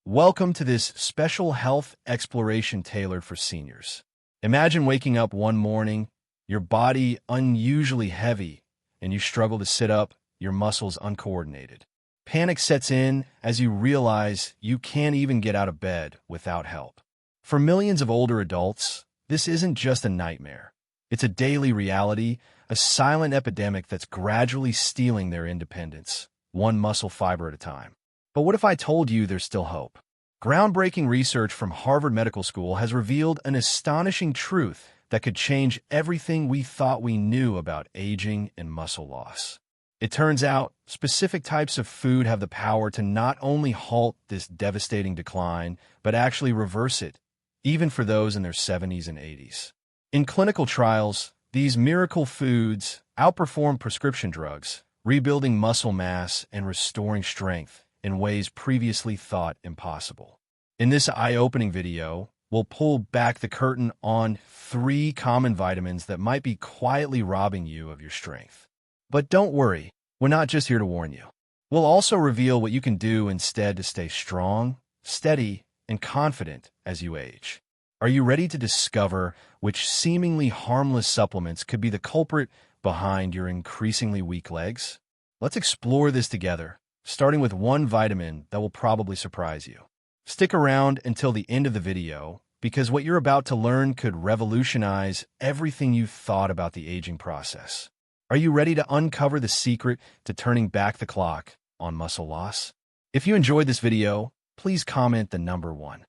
Welcome to this special health exploration tailored for seniors. Imagine waking up one morning, your body unusually heavy, and you struggle to sit up, your muscles uncoordinated. Panic sets in as you realize you can't even get out of bed without help. For millions of older adults, this isn't just a nightmare. It's a daily reality, a silent epidemic that's gradually stealing their independence, one muscle fiber at a time. But what if I told you there's still hope? Groundbreaking research from Harvard Medical School has revealed an astonishing truth that could change everything we thought we knew about aging and muscle loss. It turns out specific types of food have the power to not only halt this devastating decline, but actually reverse it, even for those in their 70s and 80s. In clinical trials, these miracle foods outperform prescription drugs, rebuilding muscle mass and restoring strength in ways previously thought impossible. In this eye-opening video, we'll pull back the curtain on 3 common vitamins that might be quietly robbing you of your strength. But don't worry, we're not just here to warn you. We'll also reveal what you can do instead to stay strong, steady, and confident as you age. Are you ready to discover which seemingly harmless supplements could be the culprit behind your increasingly weak legs? Let's explore this together, starting with one vitamin that will probably surprise you. Stick around until the end of the video, because what you're about to learn could revolutionize everything you've thought about the aging process. Are you ready to uncover the secret to turning back the clock on muscle loss? If you enjoyed this video, please comment the number 1.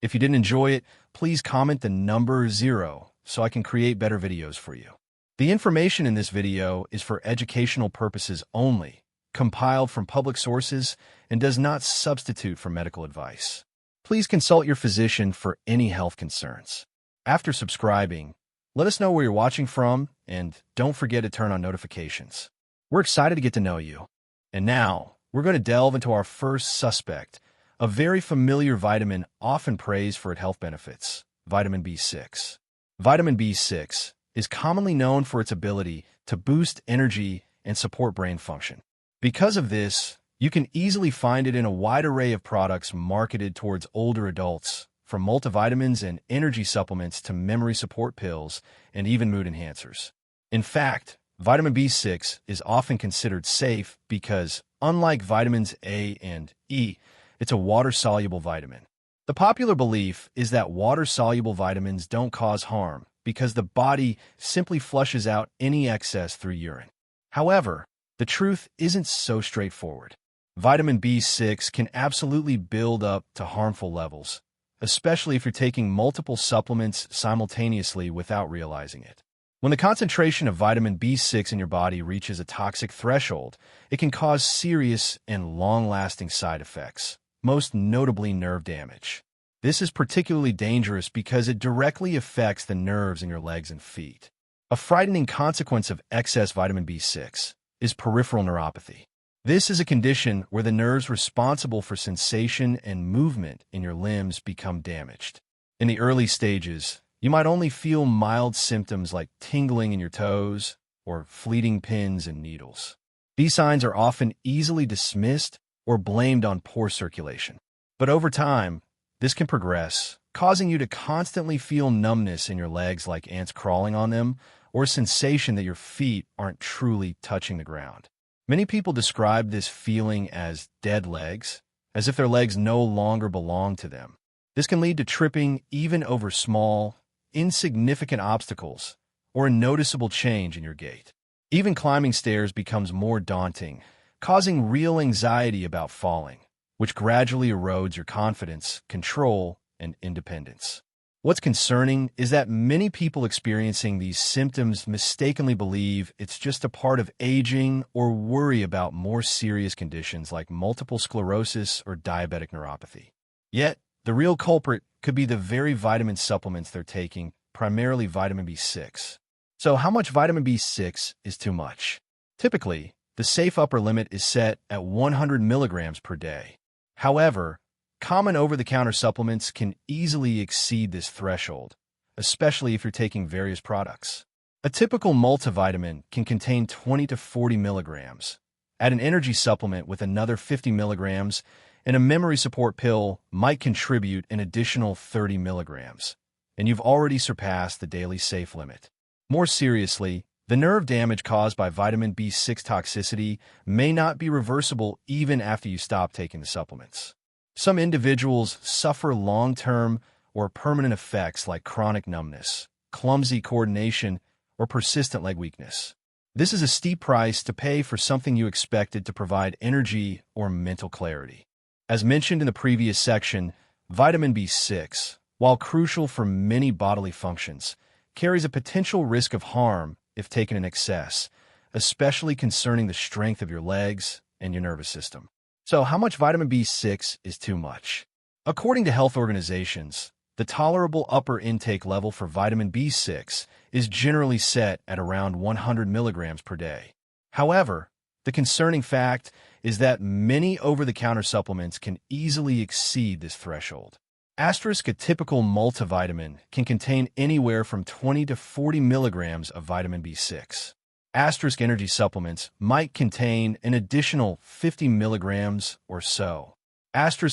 If you didn't enjoy it, please comment the number 0 so I can create better videos for you. The information in this video is for educational purposes only, compiled from public sources, and does not substitute for medical advice. Please consult your physician for any health concerns. After subscribing, let us know where you're watching from, and don't forget to turn on notifications. We're excited to get to know you. And now, we're going to delve into our first suspect, a very familiar vitamin often praised for its health benefits, vitamin B6. Vitamin B6 is commonly known for its ability to boost energy and support brain function. Because of this, you can easily find it in a wide array of products marketed towards older adults, from multivitamins and energy supplements to memory support pills and even mood enhancers. In fact, vitamin B6 is often considered safe because, unlike vitamins A and E, it's a water-soluble vitamin. The popular belief is that water-soluble vitamins don't cause harm because the body simply flushes out any excess through urine. However, the truth isn't so straightforward. Vitamin B6 can absolutely build up to harmful levels, especially if you're taking multiple supplements simultaneously without realizing it. When the concentration of vitamin B6 in your body reaches a toxic threshold, it can cause serious and long-lasting side effects, most notably nerve damage. This is particularly dangerous because it directly affects the nerves in your legs and feet. A frightening consequence of excess vitamin B6 is peripheral neuropathy. This is a condition where the nerves responsible for sensation and movement in your limbs become damaged. In the early stages, you might only feel mild symptoms like tingling in your toes or fleeting pins and needles. These signs are often easily dismissed or blamed on poor circulation. But over time, this can progress, causing you to constantly feel numbness in your legs like ants crawling on them, or a sensation that your feet aren't truly touching the ground. Many people describe this feeling as dead legs, as if their legs no longer belong to them. This can lead to tripping even over small, insignificant obstacles, or a noticeable change in your gait. Even climbing stairs becomes more daunting, causing real anxiety about falling, which gradually erodes your confidence, control, and independence. What's concerning is that many people experiencing these symptoms mistakenly believe it's just a part of aging or worry about more serious conditions like multiple sclerosis or diabetic neuropathy. Yet, the real culprit could be the very vitamin supplements they're taking, primarily vitamin B6. So how much vitamin B6 is too much? Typically, the safe upper limit is set at 100 milligrams per day. However, common over-the-counter supplements can easily exceed this threshold, especially if you're taking various products. A typical multivitamin can contain 20 to 40 milligrams. Add an energy supplement with another 50 milligrams, and a memory support pill might contribute an additional 30 milligrams, and you've already surpassed the daily safe limit. More seriously, the nerve damage caused by vitamin B6 toxicity may not be reversible even after you stop taking the supplements. Some individuals suffer long-term or permanent effects like chronic numbness, clumsy coordination, or persistent leg weakness. This is a steep price to pay for something you expected to provide energy or mental clarity. As mentioned in the previous section, vitamin B6, while crucial for many bodily functions, carries a potential risk of harm if taken in excess, especially concerning the strength of your legs and your nervous system. So, how much vitamin B6 is too much? According to health organizations, the tolerable upper intake level for vitamin B6 is generally set at around 100 milligrams per day. However, the concerning fact is that many over-the-counter supplements can easily exceed this threshold. A typical multivitamin can contain anywhere from 20 to 40 milligrams of vitamin B6. Energy supplements might contain an additional 50 milligrams or so.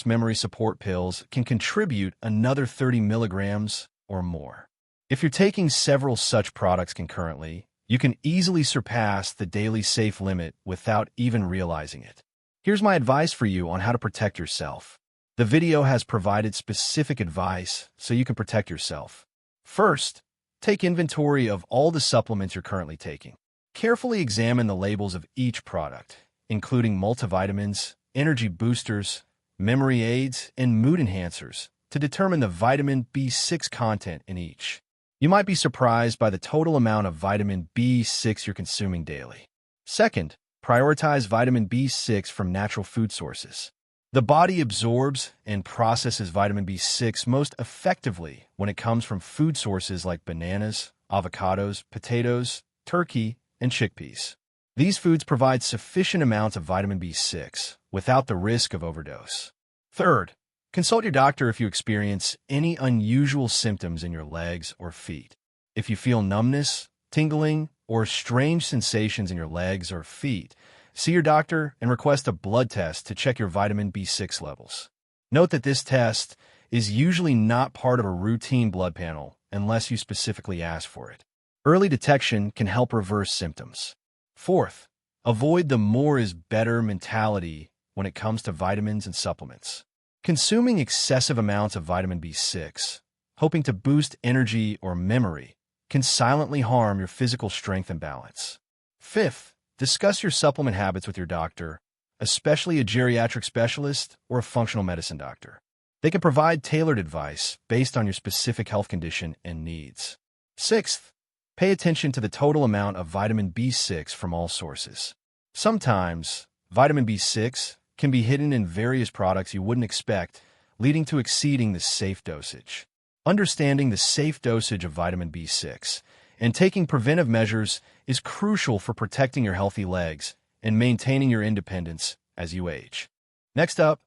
Memory support pills can contribute another 30 milligrams or more. If you're taking several such products concurrently, you can easily surpass the daily safe limit without even realizing it. Here's my advice for you on how to protect yourself. The video has provided specific advice so you can protect yourself. First, take inventory of all the supplements you're currently taking. Carefully examine the labels of each product, including multivitamins, energy boosters, memory aids, and mood enhancers, to determine the vitamin B6 content in each. You might be surprised by the total amount of vitamin B6 you're consuming daily. Second, prioritize vitamin B6 from natural food sources. The body absorbs and processes vitamin B6 most effectively when it comes from food sources like bananas, avocados, potatoes, turkey, and chickpeas. These foods provide sufficient amounts of vitamin B6 without the risk of overdose. Third, consult your doctor if you experience any unusual symptoms in your legs or feet. If you feel numbness, tingling, or strange sensations in your legs or feet, see your doctor and request a blood test to check your vitamin B6 levels. Note that this test is usually not part of a routine blood panel unless you specifically ask for it. Early detection can help reverse symptoms. Fourth, avoid the more is better mentality when it comes to vitamins and supplements. Consuming excessive amounts of vitamin B6, hoping to boost energy or memory, can silently harm your physical strength and balance. Fifth, discuss your supplement habits with your doctor, especially a geriatric specialist or a functional medicine doctor. They can provide tailored advice based on your specific health condition and needs. Sixth, pay attention to the total amount of vitamin B6 from all sources. Sometimes, vitamin B6 can be hidden in various products you wouldn't expect, leading to exceeding the safe dosage. Understanding the safe dosage of vitamin B6 and taking preventive measures is crucial for protecting your healthy legs and maintaining your independence as you age. Next up,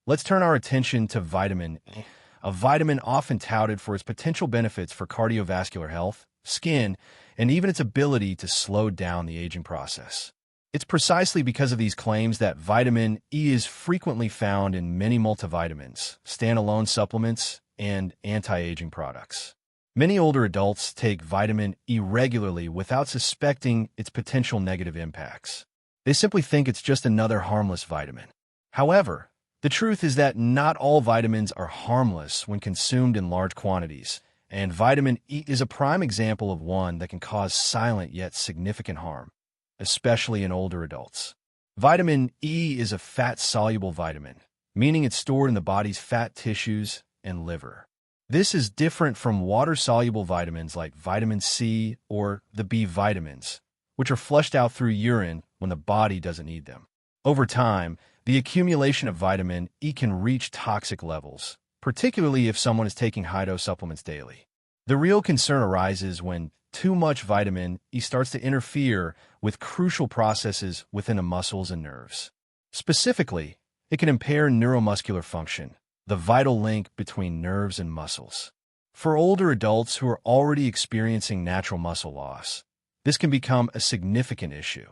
let's turn our attention to vitamin E, a vitamin often touted for its potential benefits for cardiovascular health, skin, and even its ability to slow down the aging process. It's precisely because of these claims that vitamin E is frequently found in many multivitamins, standalone supplements, and anti-aging products. Many older adults take vitamin E regularly without suspecting its potential negative impacts. They simply think it's just another harmless vitamin. However, the truth is that not all vitamins are harmless when consumed in large quantities, and vitamin E is a prime example of one that can cause silent yet significant harm, especially in older adults. Vitamin E is a fat-soluble vitamin, meaning it's stored in the body's fat tissues and liver. This is different from water-soluble vitamins like vitamin C or the B vitamins, which are flushed out through urine when the body doesn't need them. Over time, the accumulation of vitamin E can reach toxic levels, particularly if someone is taking high-dose supplements daily. The real concern arises when too much vitamin E starts to interfere with crucial processes within the muscles and nerves. Specifically, it can impair neuromuscular function, the vital link between nerves and muscles. For older adults who are already experiencing natural muscle loss, this can become a significant issue.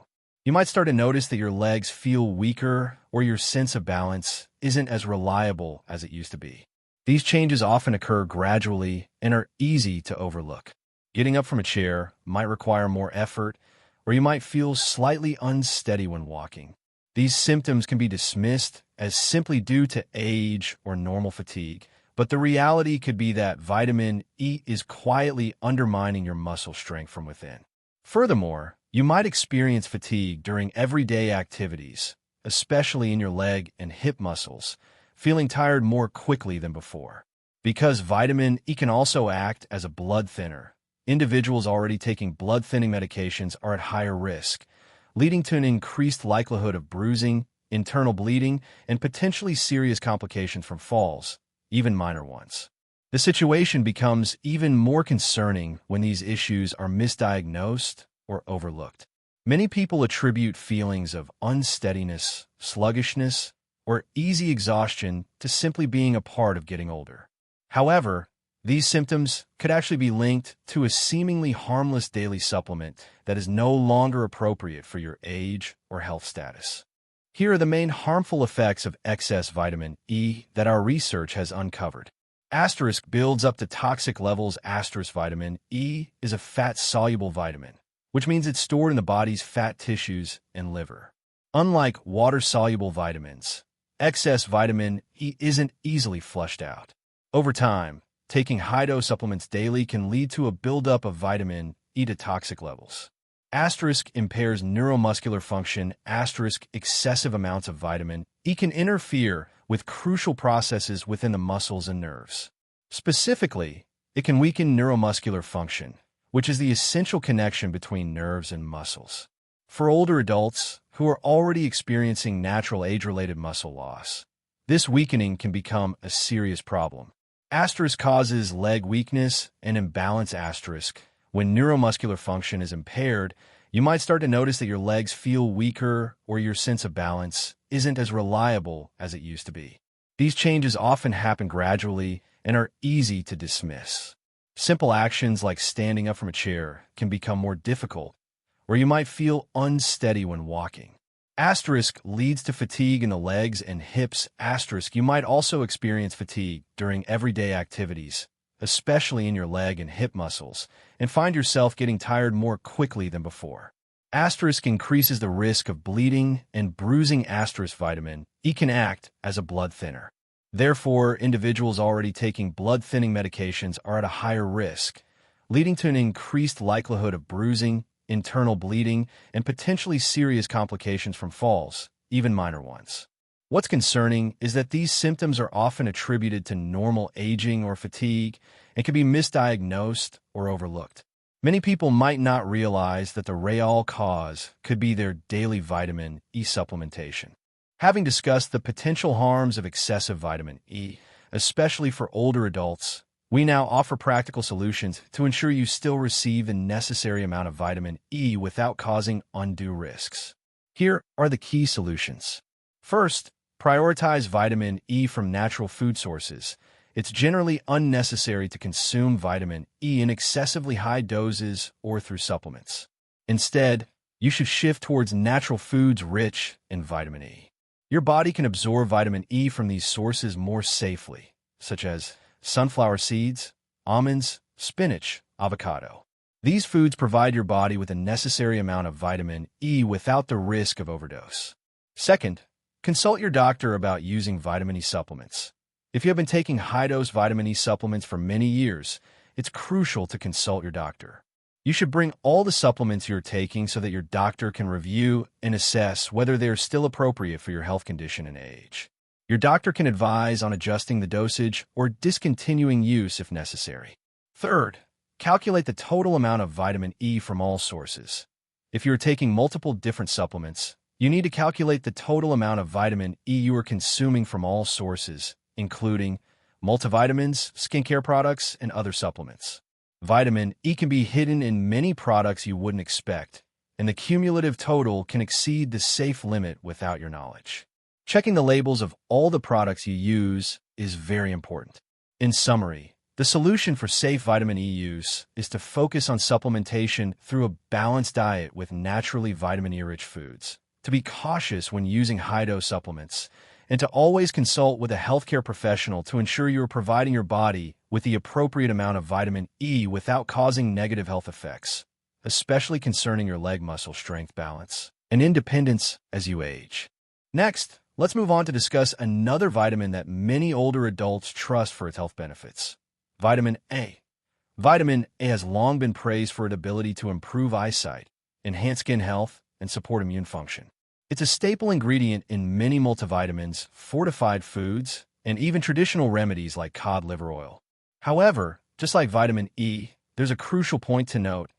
You might start to notice that your legs feel weaker or your sense of balance isn't as reliable as it used to be. These changes often occur gradually and are easy to overlook. Getting up from a chair might require more effort, or you might feel slightly unsteady when walking. These symptoms can be dismissed as simply due to age or normal fatigue, but the reality could be that vitamin E is quietly undermining your muscle strength from within. Furthermore, you might experience fatigue during everyday activities, especially in your leg and hip muscles, feeling tired more quickly than before. Because vitamin E can also act as a blood thinner, individuals already taking blood-thinning medications are at higher risk, leading to an increased likelihood of bruising, internal bleeding, and potentially serious complications from falls, even minor ones. The situation becomes even more concerning when these issues are misdiagnosed or overlooked. Many people attribute feelings of unsteadiness, sluggishness, or easy exhaustion to simply being a part of getting older. However, these symptoms could actually be linked to a seemingly harmless daily supplement that is no longer appropriate for your age or health status. Here are the main harmful effects of excess vitamin E that our research has uncovered. Asterisk builds up to toxic levels. Asterisk vitamin E is a fat-soluble vitamin, which means it's stored in the body's fat tissues and liver. Unlike water-soluble vitamins, excess vitamin E isn't easily flushed out. Over time, taking high-dose supplements daily can lead to a buildup of vitamin E to toxic levels. Asterisk impairs neuromuscular function. Asterisk excessive amounts of vitamin E can interfere with crucial processes within the muscles and nerves. Specifically, it can weaken neuromuscular function, which is the essential connection between nerves and muscles. For older adults who are already experiencing natural age-related muscle loss, this weakening can become a serious problem. Asterisk causes leg weakness and imbalance. Asterisk, when neuromuscular function is impaired, you might start to notice that your legs feel weaker or your sense of balance isn't as reliable as it used to be. These changes often happen gradually and are easy to dismiss. Simple actions like standing up from a chair can become more difficult, or you might feel unsteady when walking. Asterisk leads to fatigue in the legs and hips. Asterisk, you might also experience fatigue during everyday activities, especially in your leg and hip muscles, and find yourself getting tired more quickly than before. Asterisk increases the risk of bleeding and bruising. Asterisk vitamin E can act as a blood thinner. Therefore, individuals already taking blood-thinning medications are at a higher risk, leading to an increased likelihood of bruising, internal bleeding, and potentially serious complications from falls, even minor ones. What's concerning is that these symptoms are often attributed to normal aging or fatigue and can be misdiagnosed or overlooked. Many people might not realize that the real cause could be their daily vitamin E supplementation. Having discussed the potential harms of excessive vitamin E, especially for older adults, we now offer practical solutions to ensure you still receive the necessary amount of vitamin E without causing undue risks. Here are the key solutions. First, prioritize vitamin E from natural food sources. It's generally unnecessary to consume vitamin E in excessively high doses or through supplements. Instead, you should shift towards natural foods rich in vitamin E. Your body can absorb vitamin E from these sources more safely, such as sunflower seeds, almonds, spinach, avocado. These foods provide your body with a necessary amount of vitamin E without the risk of overdose. Second, consult your doctor about using vitamin E supplements. If you have been taking high-dose vitamin E supplements for many years, it's crucial to consult your doctor. You should bring all the supplements you're taking so that your doctor can review and assess whether they're still appropriate for your health condition and age. Your doctor can advise on adjusting the dosage or discontinuing use if necessary. Third, calculate the total amount of vitamin E from all sources. If you're taking multiple different supplements, you need to calculate the total amount of vitamin E you are consuming from all sources, including multivitamins, skincare products, and other supplements. Vitamin E can be hidden in many products you wouldn't expect, and the cumulative total can exceed the safe limit without your knowledge. Checking the labels of all the products you use is very important. In summary, the solution for safe vitamin E use is to focus on supplementation through a balanced diet with naturally vitamin E-rich foods, to be cautious when using high-dose supplements, and to always consult with a healthcare professional to ensure you are providing your body with the appropriate amount of vitamin E without causing negative health effects, especially concerning your leg muscle strength balance and independence as you age. Next, let's move on to discuss another vitamin that many older adults trust for its health benefits: vitamin A. Vitamin A has long been praised for its ability to improve eyesight, enhance skin health, and support immune function. It's a staple ingredient in many multivitamins, fortified foods, and even traditional remedies like cod liver oil. However, just like vitamin E, there's a crucial point to note.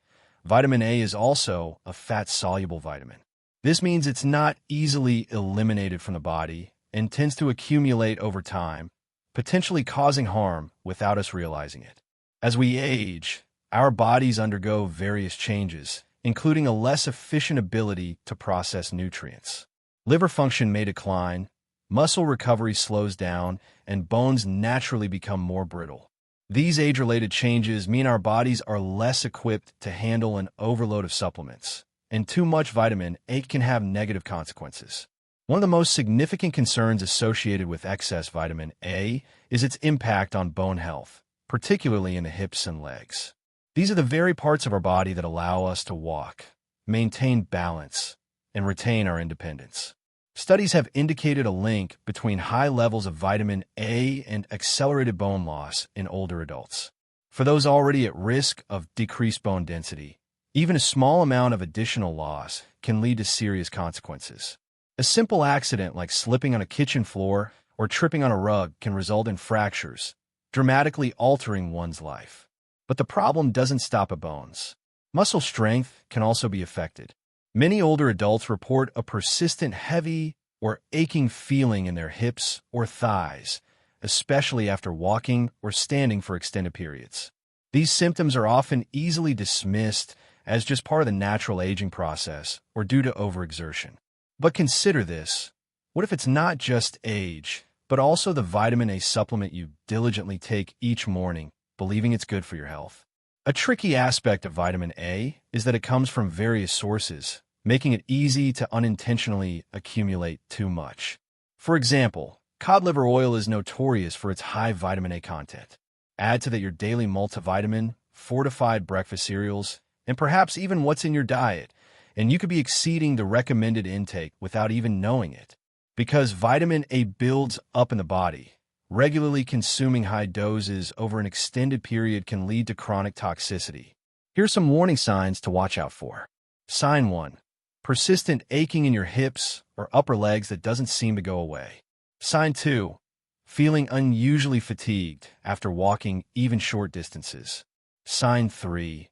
Vitamin A is also a fat-soluble vitamin. This means it's not easily eliminated from the body and tends to accumulate over time, potentially causing harm without us realizing it. As we age, our bodies undergo various changes, including a less efficient ability to process nutrients. Liver function may decline, muscle recovery slows down, and bones naturally become more brittle. These age-related changes mean our bodies are less equipped to handle an overload of supplements, and too much vitamin A can have negative consequences. One of the most significant concerns associated with excess vitamin A is its impact on bone health, particularly in the hips and legs. These are the very parts of our body that allow us to walk, maintain balance, and retain our independence. Studies have indicated a link between high levels of vitamin A and accelerated bone loss in older adults. For those already at risk of decreased bone density, even a small amount of additional loss can lead to serious consequences. A simple accident like slipping on a kitchen floor or tripping on a rug can result in fractures, dramatically altering one's life. But the problem doesn't stop at bones. Muscle strength can also be affected. Many older adults report a persistent heavy or aching feeling in their hips or thighs, especially after walking or standing for extended periods. These symptoms are often easily dismissed as just part of the natural aging process or due to overexertion. But consider this. What if it's not just age, but also the vitamin A supplement you diligently take each morning, believing it's good for your health? A tricky aspect of vitamin A is that it comes from various sources, making it easy to unintentionally accumulate too much. For example, cod liver oil is notorious for its high vitamin A content. Add to that your daily multivitamin, fortified breakfast cereals, and perhaps even what's in your diet, and you could be exceeding the recommended intake without even knowing it. Because vitamin A builds up in the body, regularly consuming high doses over an extended period can lead to chronic toxicity. Here's some warning signs to watch out for. Sign 1. Persistent aching in your hips or upper legs that doesn't seem to go away. Sign 2. Feeling unusually fatigued after walking even short distances. Sign 3.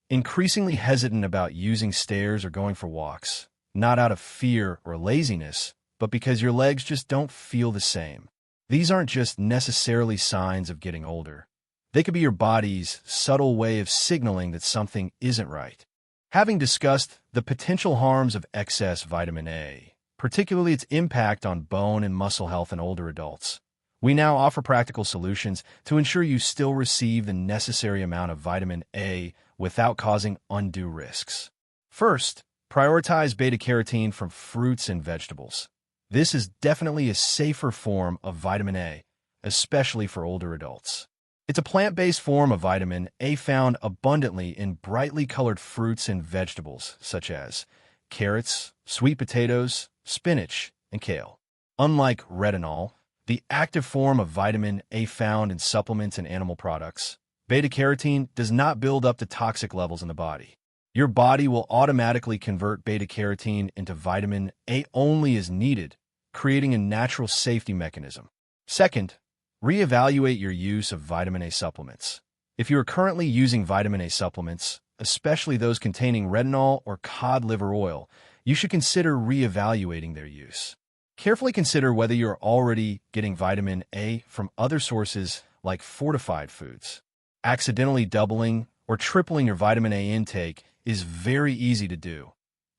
Increasingly hesitant about using stairs or going for walks, not out of fear or laziness, but because your legs just don't feel the same. These aren't just necessarily signs of getting older. They could be your body's subtle way of signaling that something isn't right. Having discussed the potential harms of excess vitamin A, particularly its impact on bone and muscle health in older adults, we now offer practical solutions to ensure you still receive the necessary amount of vitamin A without causing undue risks. First, prioritize beta-carotene from fruits and vegetables. This is definitely a safer form of vitamin A, especially for older adults. It's a plant-based form of vitamin A found abundantly in brightly colored fruits and vegetables, such as carrots, sweet potatoes, spinach, and kale. Unlike retinol, the active form of vitamin A found in supplements and animal products, beta-carotene does not build up to toxic levels in the body. Your body will automatically convert beta-carotene into vitamin A only as needed, creating a natural safety mechanism. Second, reevaluate your use of vitamin A supplements. If you are currently using vitamin A supplements, especially those containing retinol or cod liver oil, you should consider reevaluating their use. Carefully consider whether you're already getting vitamin A from other sources like fortified foods. Accidentally doubling or tripling your vitamin A intake is very easy to do,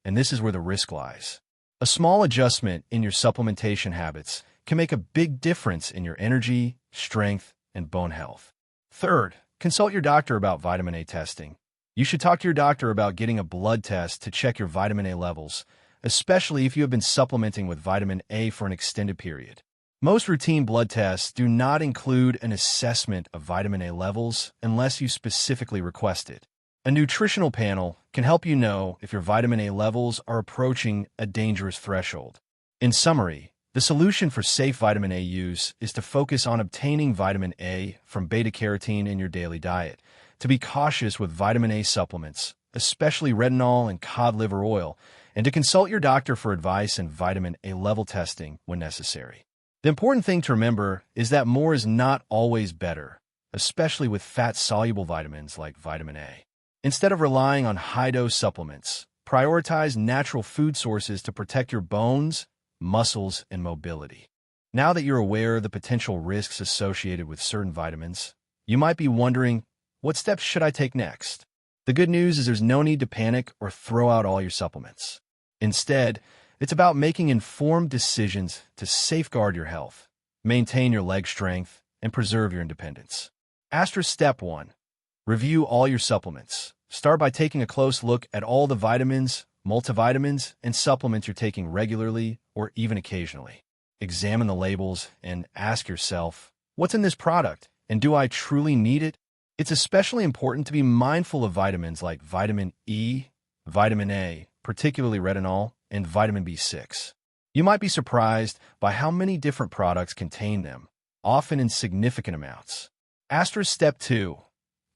and this is where the risk lies. A small adjustment in your supplementation habits can make a big difference in your energy, strength, and bone health. Third, consult your doctor about vitamin A testing. You should talk to your doctor about getting a blood test to check your vitamin A levels, especially if you have been supplementing with vitamin A for an extended period. Most routine blood tests do not include an assessment of vitamin A levels unless you specifically request it. A nutritional panel can help you know if your vitamin A levels are approaching a dangerous threshold. In summary, the solution for safe vitamin A use is to focus on obtaining vitamin A from beta-carotene in your daily diet, to be cautious with vitamin A supplements, especially retinol and cod liver oil, and to consult your doctor for advice and vitamin A level testing when necessary. The important thing to remember is that more is not always better, especially with fat-soluble vitamins like vitamin A. Instead of relying on high-dose supplements, prioritize natural food sources to protect your bones, muscles, and mobility. Now that you're aware of the potential risks associated with certain vitamins, you might be wondering, what steps should I take next? The good news is there's no need to panic or throw out all your supplements. Instead, it's about making informed decisions to safeguard your health, maintain your leg strength, and preserve your independence. Step 1. Review all your supplements. Start by taking a close look at all the vitamins, multivitamins, and supplements you're taking regularly or even occasionally. Examine the labels and ask yourself, what's in this product, and do I truly need it? It's especially important to be mindful of vitamins like vitamin E, vitamin A, particularly retinol, and vitamin B6. You might be surprised by how many different products contain them, often in significant amounts. Step 2.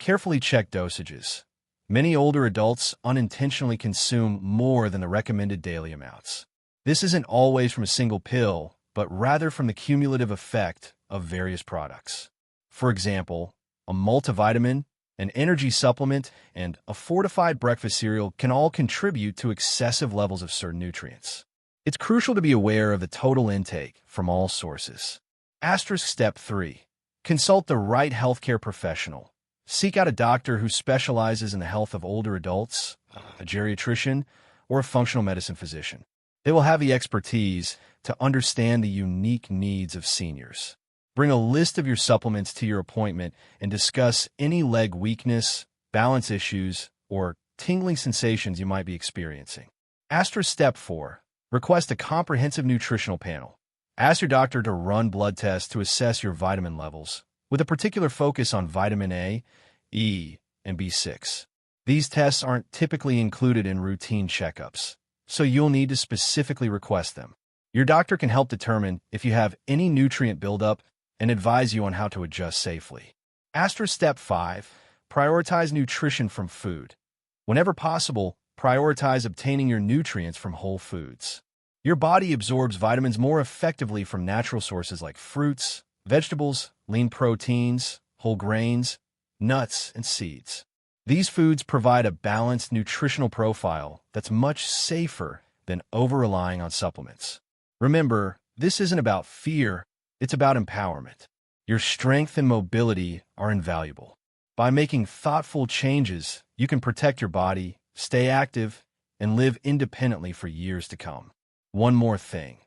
Carefully check dosages. Many older adults unintentionally consume more than the recommended daily amounts. This isn't always from a single pill, but rather from the cumulative effect of various products. For example, a multivitamin, an energy supplement, and a fortified breakfast cereal can all contribute to excessive levels of certain nutrients. It's crucial to be aware of the total intake from all sources. Step 3. Consult the right healthcare professional. Seek out a doctor who specializes in the health of older adults, a geriatrician, or a functional medicine physician. They will have the expertise to understand the unique needs of seniors. Bring a list of your supplements to your appointment and discuss any leg weakness, balance issues, or tingling sensations you might be experiencing. Step 4. Request a comprehensive nutritional panel. Ask your doctor to run blood tests to assess your vitamin levels, with a particular focus on vitamin A, E, and B6. These tests aren't typically included in routine checkups, so you'll need to specifically request them. Your doctor can help determine if you have any nutrient buildup and advise you on how to adjust safely. Step 5. Prioritize nutrition from food. Whenever possible, prioritize obtaining your nutrients from whole foods. Your body absorbs vitamins more effectively from natural sources like fruits, vegetables, lean proteins, whole grains, nuts, and seeds. These foods provide a balanced nutritional profile that's much safer than over-relying on supplements. Remember, this isn't about fear, it's about empowerment. Your strength and mobility are invaluable. By making thoughtful changes, you can protect your body, stay active, and live independently for years to come. One more thing.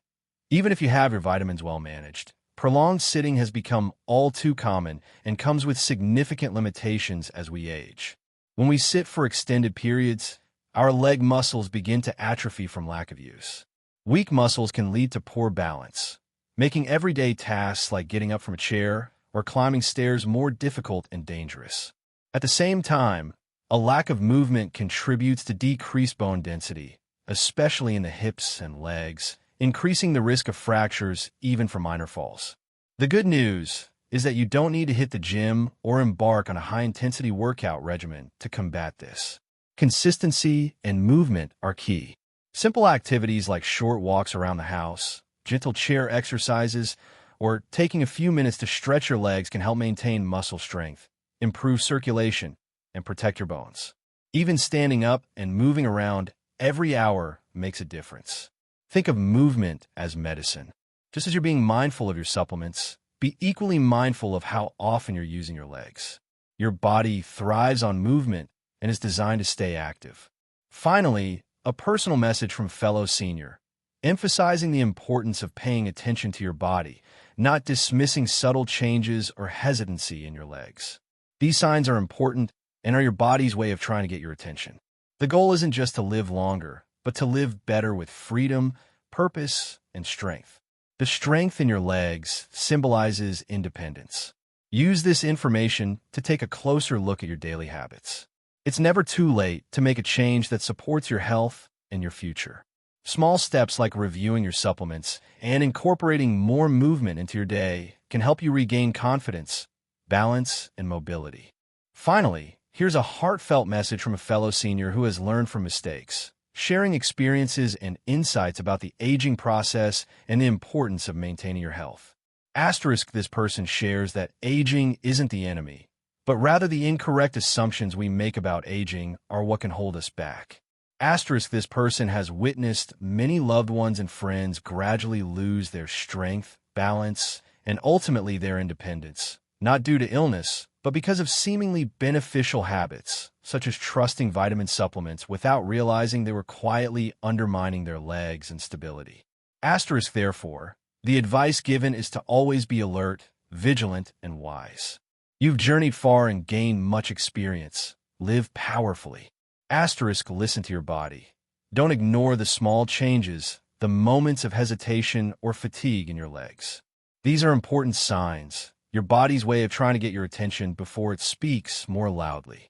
Even if you have your vitamins well managed, prolonged sitting has become all too common and comes with significant limitations as we age. When we sit for extended periods, our leg muscles begin to atrophy from lack of use. Weak muscles can lead to poor balance, making everyday tasks like getting up from a chair or climbing stairs more difficult and dangerous. At the same time, a lack of movement contributes to decreased bone density, especially in the hips and legs, increasing the risk of fractures even for minor falls. The good news is that you don't need to hit the gym or embark on a high-intensity workout regimen to combat this. Consistency and movement are key. Simple activities like short walks around the house, gentle chair exercises, or taking a few minutes to stretch your legs can help maintain muscle strength, improve circulation, and protect your bones. Even standing up and moving around every hour makes a difference. Think of movement as medicine. Just as you're being mindful of your supplements, be equally mindful of how often you're using your legs. Your body thrives on movement and is designed to stay active. Finally, a personal message from fellow senior, emphasizing the importance of paying attention to your body, not dismissing subtle changes or hesitancy in your legs. These signs are important and are your body's way of trying to get your attention. The goal isn't just to live longer, but to live better with freedom, purpose, and strength. The strength in your legs symbolizes independence. Use this information to take a closer look at your daily habits. It's never too late to make a change that supports your health and your future. Small steps like reviewing your supplements and incorporating more movement into your day can help you regain confidence, balance, and mobility. Finally, here's a heartfelt message from a fellow senior who has learned from mistakes, sharing experiences and insights about the aging process and the importance of maintaining your health. This person shares that aging isn't the enemy, but rather the incorrect assumptions we make about aging are what can hold us back. This person has witnessed many loved ones and friends gradually lose their strength, balance, and ultimately their independence, not due to illness, but because of seemingly beneficial habits, such as trusting vitamin supplements without realizing they were quietly undermining their legs and stability. Therefore, the advice given is to always be alert, vigilant, and wise. You've journeyed far and gained much experience. Live powerfully. Listen to your body. Don't ignore the small changes, the moments of hesitation or fatigue in your legs. These are important signs, your body's way of trying to get your attention before it speaks more loudly.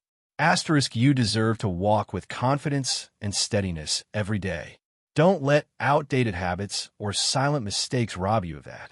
You deserve to walk with confidence and steadiness every day. Don't let outdated habits or silent mistakes rob you of that.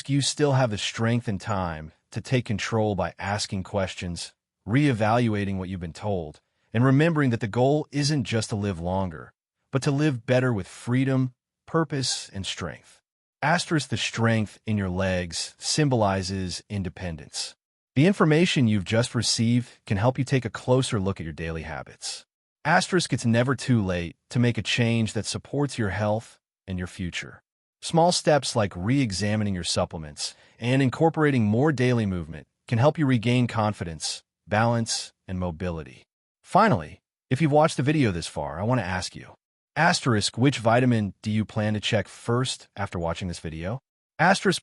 You still have the strength and time to take control by asking questions, reevaluating what you've been told, and remembering that the goal isn't just to live longer, but to live better with freedom, purpose, and strength. The strength in your legs symbolizes independence. The information you've just received can help you take a closer look at your daily habits. It's never too late to make a change that supports your health and your future. Small steps like re-examining your supplements and incorporating more daily movement can help you regain confidence, balance, and mobility. Finally, if you've watched the video this far, I want to ask you, which vitamin do you plan to check first after watching this video?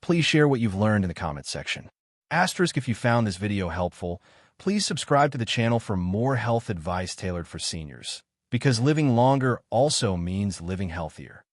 Please share what you've learned in the comments section. If you found this video helpful, please subscribe to the channel for more health advice tailored for seniors, because living longer also means living healthier.